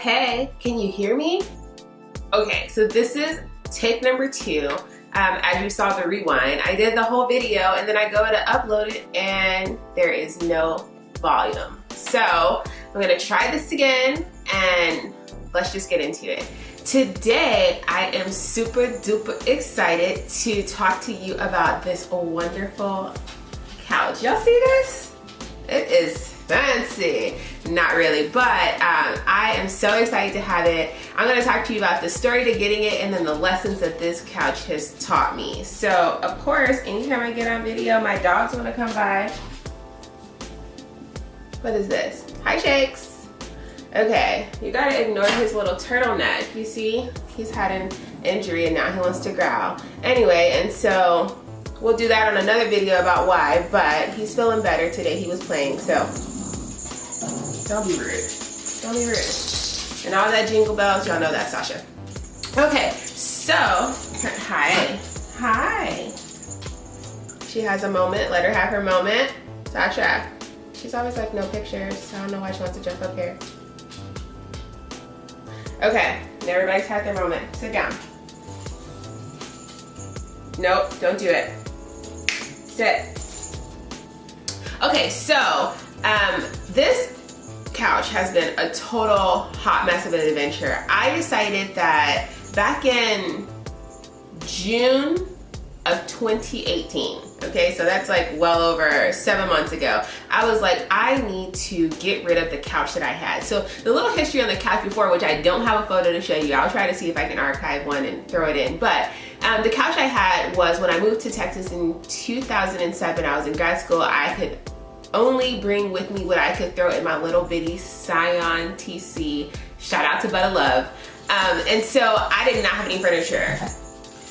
Hey, can you hear me? Okay, so this is take number 2. As you saw the rewind, I did the whole video and then I go to upload it and there is no volume. So I'm gonna try this again and let's just get into it. Today, I am super duper excited to talk to you about this wonderful couch. Y'all see this? It is fancy. Not really, but I am so excited to have it. I'm gonna talk to you about the story to getting it and then the lessons that this couch has taught me. So, of course, anytime I get on video, my dogs wanna come by. What is this? Hi, Shakes. Okay, you gotta ignore his little turtleneck. You see, he's had an injury and now he wants to growl. Anyway, and so we'll do that on another video about why, but he's feeling better today. He was playing, so don't be rude. Don't be rude. And all that jingle bells, y'all know that, Sasha. Okay, so, hi. Hi. She has a moment. Let her have her moment. Sasha. She's always like, no pictures, so I don't know why she wants to jump up here. Okay, everybody's had their moment. Sit down. Nope, don't do it. Sit. Okay, so this couch has been a total hot mess of an adventure. I decided that back in June of 2018, okay, so that's like well over 7 months ago, I was like, I need to get rid of the couch that I had. So the little history on the couch before, which I don't have a photo to show you, I'll try to see if I can archive one and throw it in, but the couch I had was when I moved to Texas in 2007. I was in grad school. I could only bring with me what I could throw in my little bitty Scion TC. Shout out to Butta Love. And so I did not have any furniture.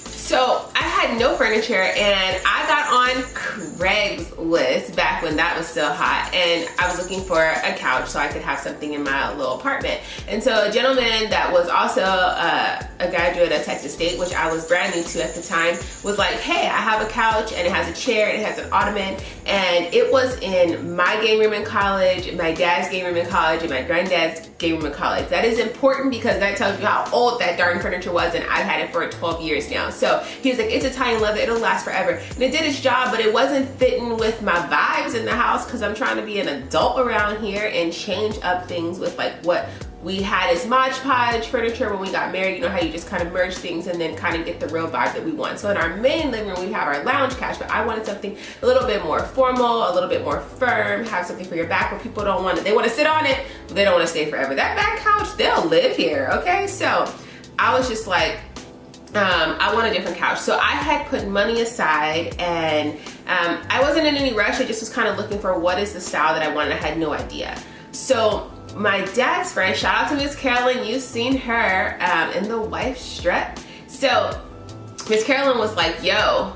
So I had no furniture and I got on Craigslist back when that was still hot, and I was looking for a couch so I could have something in my little apartment. And so a gentleman that was also a graduate of Texas State, which I was brand new to at the time, was like, hey, I have a couch and it has a chair and it has an ottoman, and it was in my game room in college, my dad's game room in college, and my granddad's game room in college. That is important because that tells you how old that darn furniture was, and I've had it for 12 years now. So he was like, it's Italian leather, it'll last forever. And it did its job, but it wasn't fitting with my vibes in the house because I'm trying to be an adult around here and change up things with like what we had as Mod Podge furniture when we got married. You know how you just kind of merge things and then kind of get the real vibe that we want. So in our main living room, we have our lounge couch, but I wanted something a little bit more formal, a little bit more firm, have something for your back where people don't want it. They want to sit on it, but they don't want to stay forever. That back couch, they'll live here, okay? So I was just like, I want a different couch. So I had put money aside and I wasn't in any rush. I just was kind of looking for what is the style that I wanted. I had no idea. So my dad's friend, shout out to Miss Carolyn, you've seen her in the wife Strut. So Miss Carolyn was like, yo,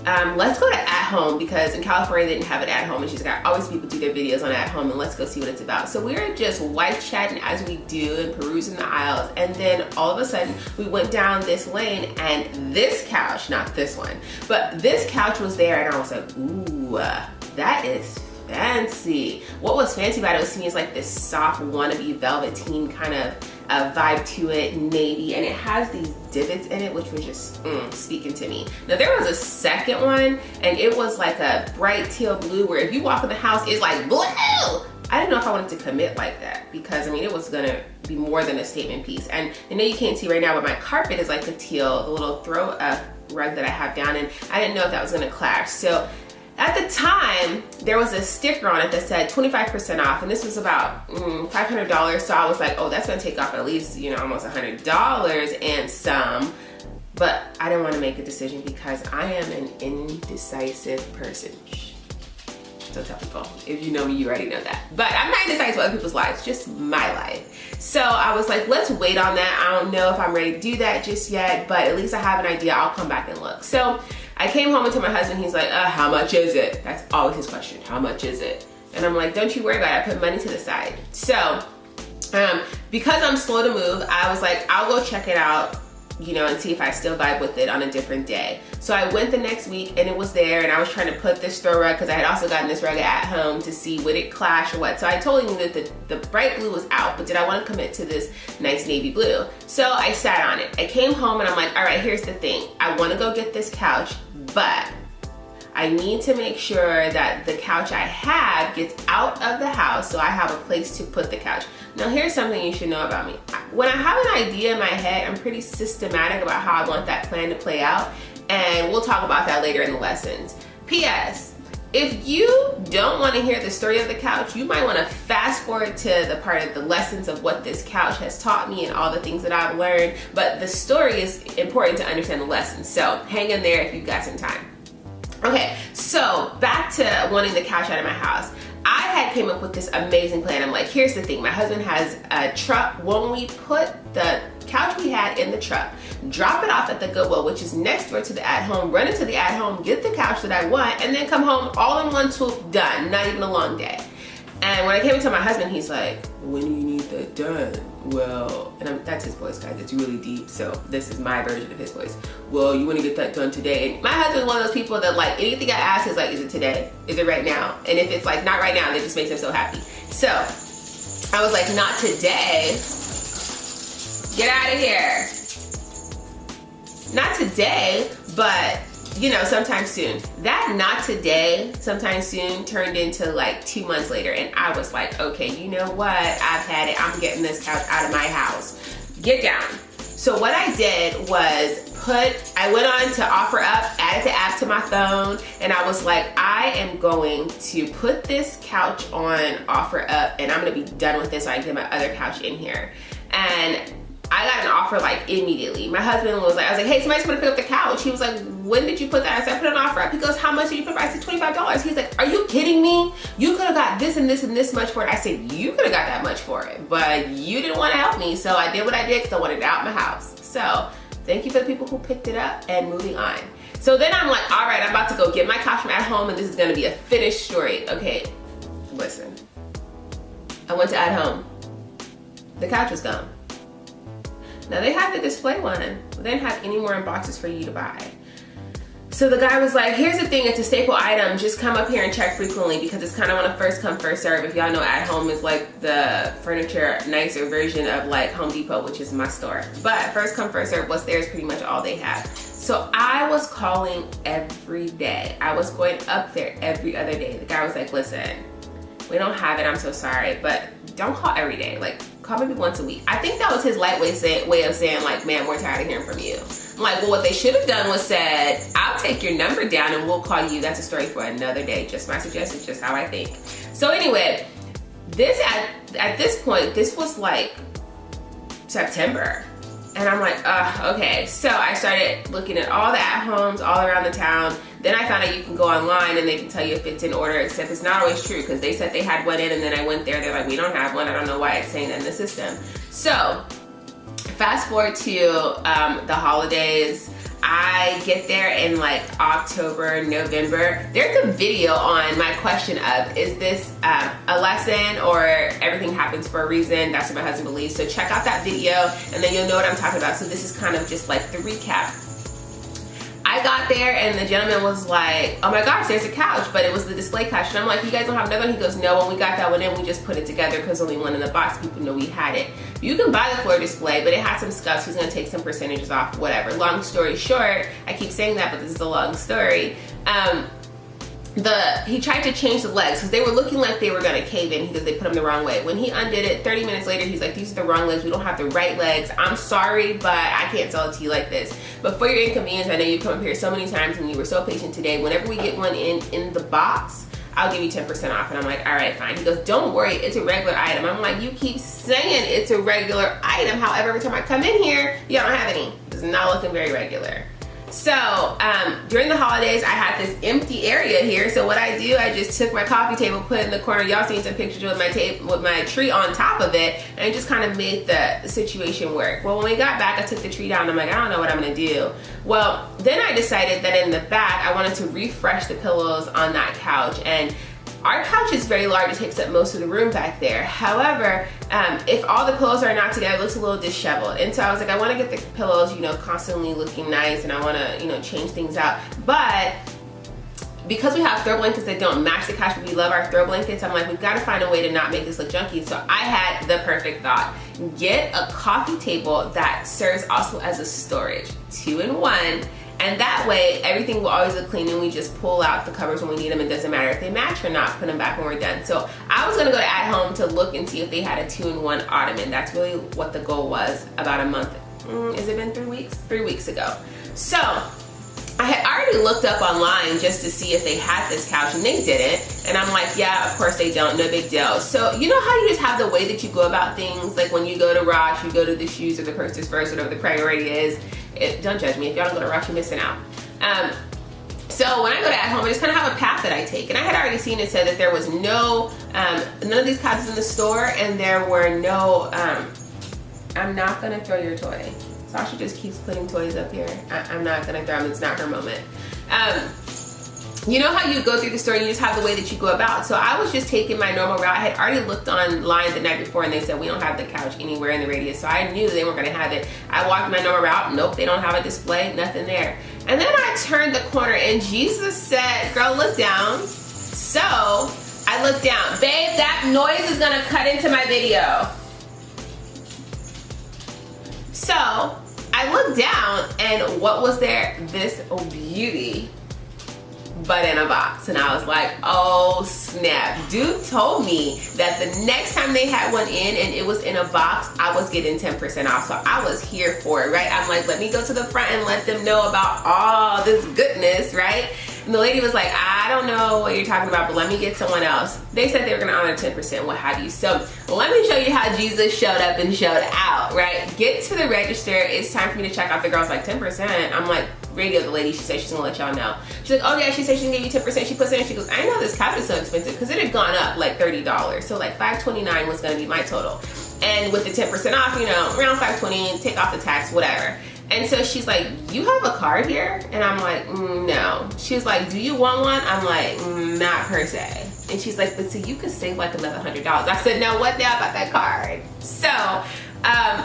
let's go to At Home, because in California they didn't have it at home, and she's got always people do their videos on At Home, and let's go see what it's about. So we were just wife chatting as we do and perusing the aisles, and then all of a sudden we went down this lane and this couch, not this one, but this couch was there, and I was like, ooh, that is fancy. What was fancy about it was to me is like this soft wannabe velveteen kind of vibe to it, navy, and it has these divots in it, which was just speaking to me. Now there was a second one, and it was like a bright teal blue where if you walk in the house, it's like blue. I didn't know if I wanted to commit like that because I mean it was gonna be more than a statement piece. And I know you can't see right now, but my carpet is like the teal, the little throw up rug that I have down, and I didn't know if that was gonna clash. So at the time, there was a sticker on it that said 25% off, and this was about $500. So I was like, oh, that's gonna take off at least, you know, almost $100 and some. But I didn't want to make a decision because I am an indecisive person. So tell people, if you know me, you already know that. But I'm not indecisive with other people's lives, just my life. So I was like, let's wait on that. I don't know if I'm ready to do that just yet, but at least I have an idea. I'll come back and look. So I came home and told my husband, he's like, how much is it? That's always his question, how much is it? And I'm like, don't you worry about it, I put money to the side. So because I'm slow to move, I was like, I'll go check it out you know, and see if I still vibe with it on a different day. So I went the next week and it was there, and I was trying to put this throw rug, because I had also gotten this rug at home, to see would it clash or what. So I totally knew that the bright blue was out, but did I want to commit to this nice navy blue? So I sat on it. I came home and I'm like, all right, here's the thing. I want to go get this couch, but I need to make sure that the couch I have gets out of the house so I have a place to put the couch. Now here's something you should know about me. When I have an idea in my head, I'm pretty systematic about how I want that plan to play out, and we'll talk about that later in the lessons. P.S. If you don't want to hear the story of the couch, you might want to fast forward to the part of the lessons of what this couch has taught me and all the things that I've learned, but the story is important to understand the lessons, so hang in there if you've got some time. Okay, so back to wanting the couch out of my house. I had came up with this amazing plan. I'm like, here's the thing. My husband has a truck. When we put the couch we had in the truck, drop it off at the Goodwill, which is next door to the at-home, run into the at-home, get the couch that I want, and then come home all in one swoop, done. Not even a long day. And when I came to tell my husband, he's like, when do you need that done? Well, and that's his voice, guys. It's really deep, so this is my version of his voice. Well, you want to get that done today? And my husband's one of those people that, like, anything I ask is like, is it today? Is it right now? And if it's like not right now, that just makes him so happy. So I was like, not today. Get out of here. Not today, but you know, sometime soon. That not today, sometime soon turned into like 2 months later, and I was like, okay, you know what? I've had it. I'm getting this couch out of my house. Get down. So what I did was I went on to OfferUp, added the app to my phone, and I was like, I am going to put this couch on OfferUp, and I'm gonna be done with this so I can get my other couch in here. And I got an offer like immediately. My husband was like, I was like, hey, somebody's gonna pick up the couch. He was like, when did you put that? I said, I put an offer up. He goes, how much did you put? I said, $25. He's like, are you kidding me? You could have got this and this and this much for it. I said, you could have got that much for it, but you didn't want to help me. So I did what I did because I wanted it out of my house. So thank you for the people who picked it up, and moving on. So then I'm like, all right, I'm about to go get my couch from at home, and this is gonna be a finished story. Okay, listen. I went to at home. The couch was gone. Now they had the display one, but they didn't have any more in boxes for you to buy. So the guy was like, here's the thing, it's a staple item, just come up here and check frequently, because it's kind of on a first come first serve. If y'all know, at home is like the furniture nicer version of like Home Depot, which is my store. But first come first serve, what's there is pretty much all they have. So I was calling every day. I was going up there every other day. The guy was like, listen, we don't have it, I'm so sorry, but don't call every day. Like, call maybe once a week. I think that was his lightweight way of saying, like, man, we're tired of hearing from you. I'm like, well, what they should have done was said, I'll take your number down and we'll call you. That's a story for another day. Just my suggestion, just how I think. So anyway, this at this point, this was like September. And I'm like, okay. So I started looking at all the at-homes all around the town. Then I found out you can go online and they can tell you if it's in order, except it's not always true, because they said they had one in, and then I went there, they're like, we don't have one. I don't know why it's saying that in the system. So fast forward to the holidays. I get there in like October, November. There's a video on my question of, is this a lesson or everything happens for a reason? That's what my husband believes. So check out that video and then you'll know what I'm talking about. So this is kind of just like the recap. I got there and the gentleman was like, oh my gosh, there's a couch, but it was the display couch. And I'm like, you guys don't have another one? He goes, no, when we got that one in, we just put it together because only one in the box, people know we had it. You can buy the floor display, but it had some scuffs. He's gonna take some percentages off, whatever. Long story short, I keep saying that, but this is a long story. He tried to change the legs because they were looking like they were gonna cave in because they put them the wrong way. When he undid it, 30 minutes later, he's like, these are the wrong legs. We don't have the right legs. I'm sorry, but I can't sell it to you like this. But for your inconvenience, I know you've come up here so many times and you were so patient today. Whenever we get one in the box, I'll give you 10% off. And I'm like, all right, fine. He goes, don't worry, it's a regular item. I'm like, you keep saying it's a regular item. However, every time I come in here, you don't have any. It's not looking very regular. So during the holidays, I had this empty area here. So what I do, I just took my coffee table, put it in the corner. Y'all seen some pictures with my tree on top of it, and I just kind of made the situation work. Well, when we got back, I took the tree down. I'm like, I don't know what I'm gonna do. Well, then I decided that in the back, I wanted to refresh the pillows on that couch. And our couch is very large. It takes up most of the room back there. However, if all the pillows are not together, it looks a little disheveled. And so I was like, I want to get the pillows, you know, constantly looking nice, and I want to, you know, change things out. But because we have throw blankets that don't match the couch, but we love our throw blankets, I'm like, we've got to find a way to not make this look junky. So I had the perfect thought. Get a coffee table that serves also as a storage, 2-in-1. And that way, everything will always look clean, and we just pull out the covers when we need them. It doesn't matter if they match or not, put them back when we're done. So I was gonna go to At Home to look and see if they had a 2-in-1 ottoman. That's really what the goal was about a month. Has it been 3 weeks? 3 weeks ago. So I had already looked up online just to see if they had this couch, and they didn't. And I'm like, yeah, of course they don't, no big deal. So you know how you just have the way that you go about things? Like when you go to Ross, you go to the shoes or the purses first, whatever the priority is. Don't judge me. If y'all don't go to Ross, you're missing out. So when I go to At Home, I just kind of have a path that I take. And I had already seen it said that there was no, none of these couches in the store, and there were no, I'm not gonna throw your toy. Sasha just keeps putting toys up here. I'm not gonna throw them, it's not her moment. You know how you go through the store and you just have the way that you go about. So I was just taking my normal route. I had already looked online the night before, and they said we don't have the couch anywhere in the radius. So I knew they weren't gonna have it. I walked my normal route. Nope, they don't have a display, nothing there. And then I turned the corner and Jesus said, girl, look down. So I looked down. Babe, that noise is gonna cut into my video. So I looked down, and what was there? This beauty, but in a box. And I was like, oh snap. Dude told me that the next time they had one in and it was in a box, I was getting 10% off. So I was here for it, right? I'm like, let me go to the front and let them know about all this goodness, right? And the lady was like, I don't know what you're talking about, but let me get someone else. They said they were gonna honor 10%, what have you. So let me show you how Jesus showed up and showed out, right? Get to the register. It's time for me to check out. The girl's like, 10%? I'm like, radio the lady, she said she's gonna let y'all know. She's like, oh yeah, she said she's gonna give you 10%. She puts it in, she goes, I know this couch is so expensive, because it had gone up like $30. So like $529 was gonna be my total. And with the 10% off, you know, around $520, take off the tax, whatever. And so she's like, you have a card here? And I'm like, no. She's like, do you want one? I'm like, not per se. And she's like, but so you could save like another $100. I said, no, what now about that card? So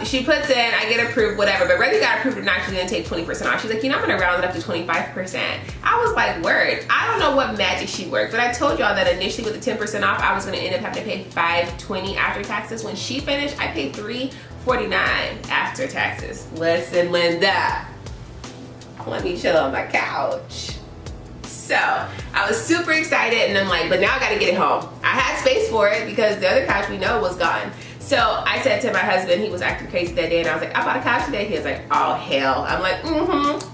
she puts in, I get approved, whatever, but whether you got approved or not, she's gonna take 20% off. She's like, you know, I'm gonna round it up to 25%. I was like, word. I don't know what magic she worked, but I told y'all that initially with the 10% off, I was gonna end up having to pay $520 after taxes. When she finished, I paid $349 after taxes. Listen, Linda, let me chill on my couch. So I was super excited, and I'm like, but now I gotta get it home. I had space for it because the other couch we know was gone. So I said to my husband, he was acting crazy that day, and I was like, I bought a couch today. He was like, oh hell. I'm like,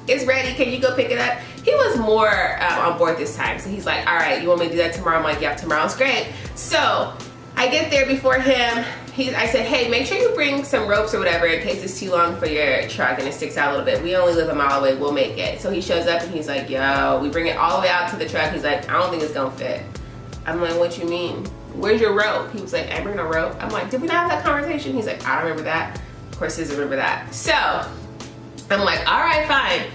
it's ready. Can you go pick it up? He was more on board this time. So he's like, all right, you want me to do that tomorrow? I'm like, yeah, tomorrow's great. So I get there before him. I said, hey, make sure you bring some ropes or whatever in case it's too long for your truck and it sticks out a little bit. We only live a mile away, we'll make it. So he shows up and he's like, yo, we bring it all the way out to the truck. He's like, I don't think it's gonna fit. I'm like, what you mean? Where's your rope? He was like, I bring no rope. I'm like, did we not have that conversation? He's like, I don't remember that. Of course he doesn't remember that. So I'm like, all right, fine.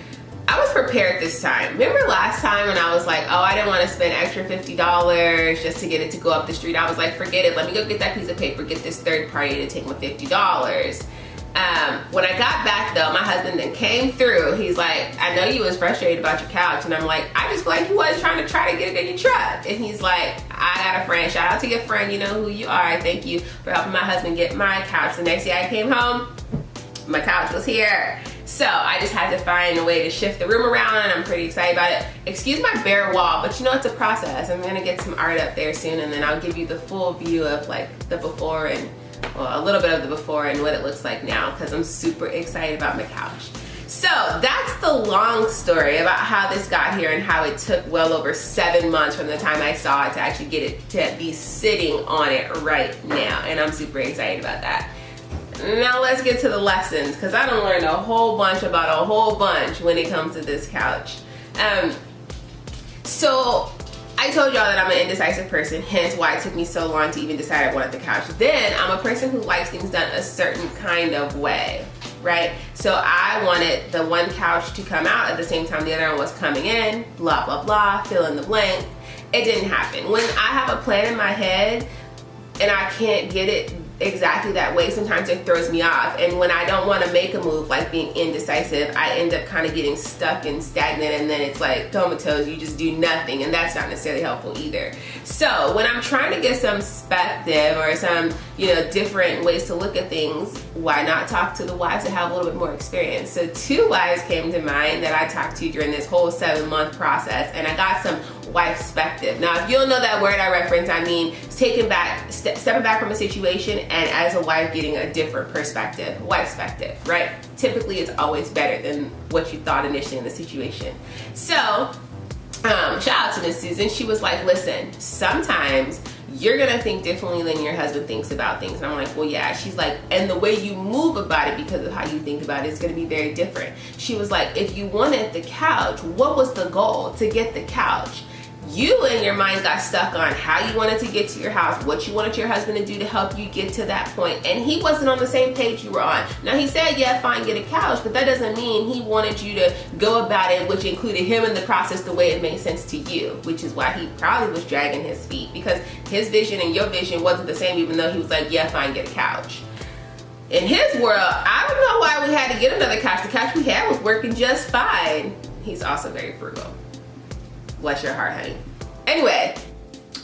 I was prepared this time. Remember last time when I was like, oh, I didn't want to spend extra $50 just to get it to go up the street. I was like, forget it. Let me go get that piece of paper, get this third party to take my $50. When I got back though, my husband then came through. He's like, I know you was frustrated about your couch. And I'm like, I just feel like you was trying to get it in your truck. And he's like, I got a friend. Shout out to your friend. You know who you are. Thank you for helping my husband get my couch. The next day I came home, my couch was here. So I just had to find a way to shift the room around, and I'm pretty excited about it. Excuse my bare wall, but you know, it's a process. I'm gonna get some art up there soon, and then I'll give you the full view of like the before and, well, a little bit of the before and what it looks like now, because I'm super excited about my couch. So that's the long story about how this got here and how it took well over 7 months from the time I saw it to actually get it to be sitting on it right now, and I'm super excited about that. Now let's get to the lessons, because I done learned a whole bunch about a whole bunch when it comes to this couch. So I told y'all that I'm an indecisive person, hence why it took me so long to even decide I wanted the couch. Then I'm a person who likes things done a certain kind of way. right? So I wanted the one couch to come out at the same time the other one was coming in, blah, blah, blah, fill in the blank. It didn't happen. When I have a plan in my head and I can't get it exactly that way, sometimes it throws me off. And when I don't want to make a move, like being indecisive, I end up kind of getting stuck and stagnant, and then it's like comatose, you just do nothing, and that's not necessarily helpful either. So when I'm trying to get some perspective or some, different ways to look at things, why not talk to the wives that have a little bit more experience? So 2 wives came to mind that I talked to during this whole 7-month process, and I got some wife perspective. Now, if you don't know that word I reference, I mean stepping back from a situation, and as a wife getting a different perspective, wife perspective, right? Typically, it's always better than what you thought initially in the situation. So, shout out to Miss Susan. She was like, listen, sometimes you're gonna think differently than your husband thinks about things. And I'm like, well, yeah. She's like, and the way you move about it because of how you think about it is gonna be very different. She was like, if you wanted the couch, what was the goal to get the couch? You in your mind got stuck on how you wanted to get to your house, what you wanted your husband to do to help you get to that point, and he wasn't on the same page you were on. Now, he said, yeah, fine, get a couch, but that doesn't mean he wanted you to go about it, which included him in the process the way it made sense to you, which is why he probably was dragging his feet, because his vision and your vision wasn't the same, even though he was like, yeah, fine, get a couch. In his world, I don't know why we had to get another couch. The couch we had was working just fine. He's also very frugal. Bless your heart, honey. Anyway,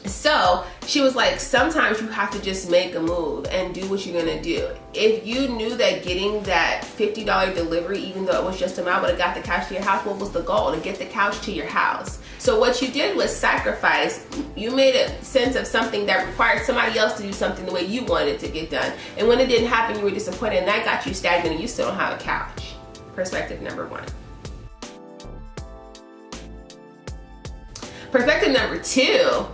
so she was like, sometimes you have to just make a move and do what you're gonna do. If you knew that getting that $50 delivery, even though it was just a mile, but it got the couch to your house, what was the goal? To get the couch to your house. So what you did was sacrifice. You made a sense of something that required somebody else to do something the way you wanted it to get done. And when it didn't happen, you were disappointed, and that got you stagnant, and you still don't have a couch. Perspective number 1. Perspective number 2,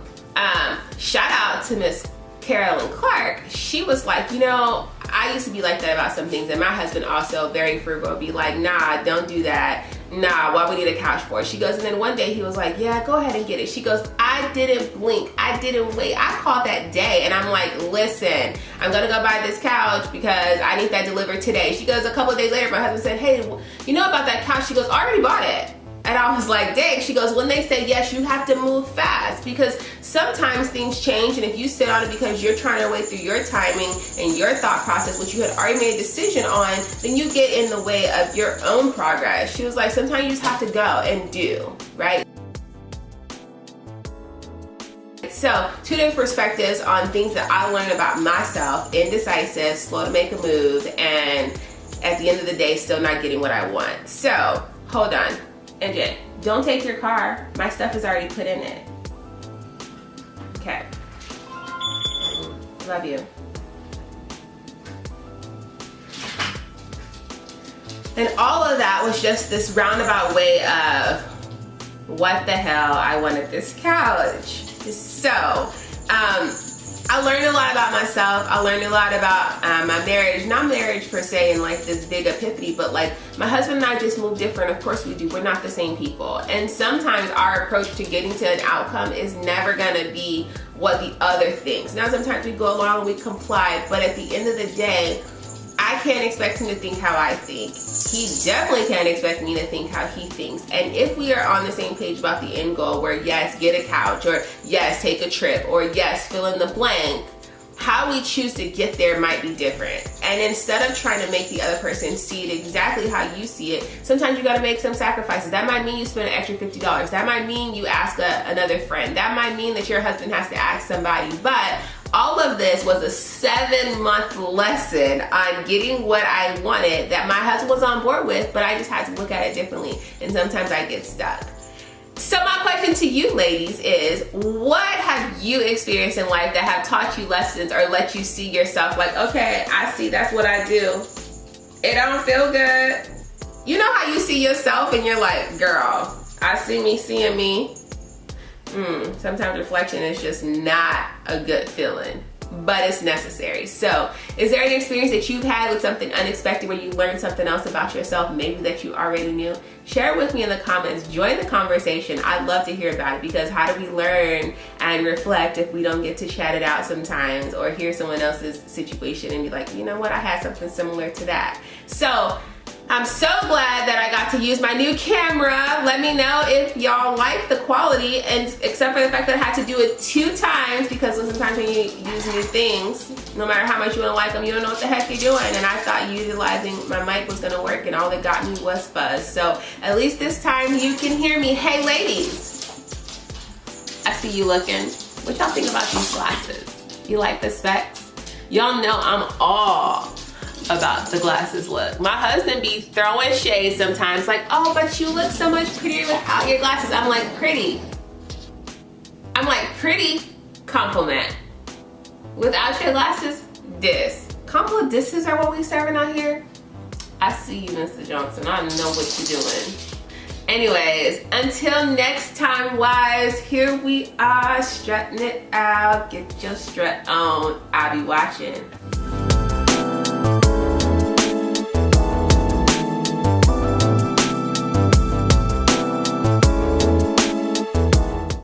shout out to Miss Carolyn Clark. She was like, I used to be like that about some things, and my husband also, very frugal, be like, nah, don't do that. Nah, why we need a couch for it? She goes, and then one day he was like, yeah, go ahead and get it. She goes, I didn't blink. I didn't wait. I called that day, and I'm like, listen, I'm gonna go buy this couch because I need that delivered today. She goes, a couple of days later, my husband said, hey, you know about that couch? She goes, I already bought it. And I was like, dang. She goes, when they say yes, you have to move fast, because sometimes things change, and if you sit on it because you're trying to wait through your timing and your thought process, which you had already made a decision on, then you get in the way of your own progress. She was like, sometimes you just have to go and do, right? So 2 different perspectives on things that I learned about myself: indecisive, slow to make a move, and at the end of the day, still not getting what I want. So hold on. MJ, don't take your car. My stuff is already put in it. Okay. Love you. And all of that was just this roundabout way of what the hell, I wanted this couch. So, I learned a lot about myself. I learned a lot about my marriage. Not marriage per se in like this big epiphany, but like my husband and I just move different. Of course we do. We're not the same people. And sometimes our approach to getting to an outcome is never gonna be what the other thinks. Now sometimes we go along and we comply, but at the end of the day, I can't expect him to think how I think. He definitely can't expect me to think how he thinks. And if we are on the same page about the end goal, where yes, get a couch, or yes, take a trip, or yes, fill in the blank, how we choose to get there might be different. And instead of trying to make the other person see it exactly how you see it, sometimes you gotta make some sacrifices. That might mean you spend an extra $50. That might mean you ask another friend. That might mean that your husband has to ask somebody. But all of this was a 7-month lesson on getting what I wanted that my husband was on board with, but I just had to look at it differently. And sometimes I get stuck. So my question to you ladies is, what have you experienced in life that have taught you lessons or let you see yourself like, okay, I see that's what I do. It don't feel good. You know how you see yourself and you're like, girl, I see me seeing me. Sometimes reflection is just not a good feeling. but it's necessary. So is there an experience that you've had with something unexpected where you learned something else about yourself, maybe that you already knew? Share it with me in the comments. Join the conversation. I'd love to hear about it, because how do we learn and reflect if we don't get to chat it out sometimes, or hear someone else's situation and be like, you know what, I had something similar to that. So I'm so glad that I got to use my new camera. Let me know if y'all like the quality, and except for the fact that I had to do it 2 times, because sometimes when you use new things, no matter how much you want to like them, you don't know what the heck you're doing. And I thought utilizing my mic was gonna work, and all it got me was fuzz. So at least this time you can hear me. Hey ladies, I see you looking. What y'all think about these glasses? You like the specs? Y'all know I'm all about the glasses look. My husband be throwing shade sometimes, like, oh, but you look so much prettier without your glasses. I'm like, pretty? Compliment. Without your glasses, diss. Compliment disses are what we serving out here? I see you, Mr. Johnson. I know what you're doing. Anyways, until next time, wives, here we are, strutting it out. Get your strut on. I'll be watching.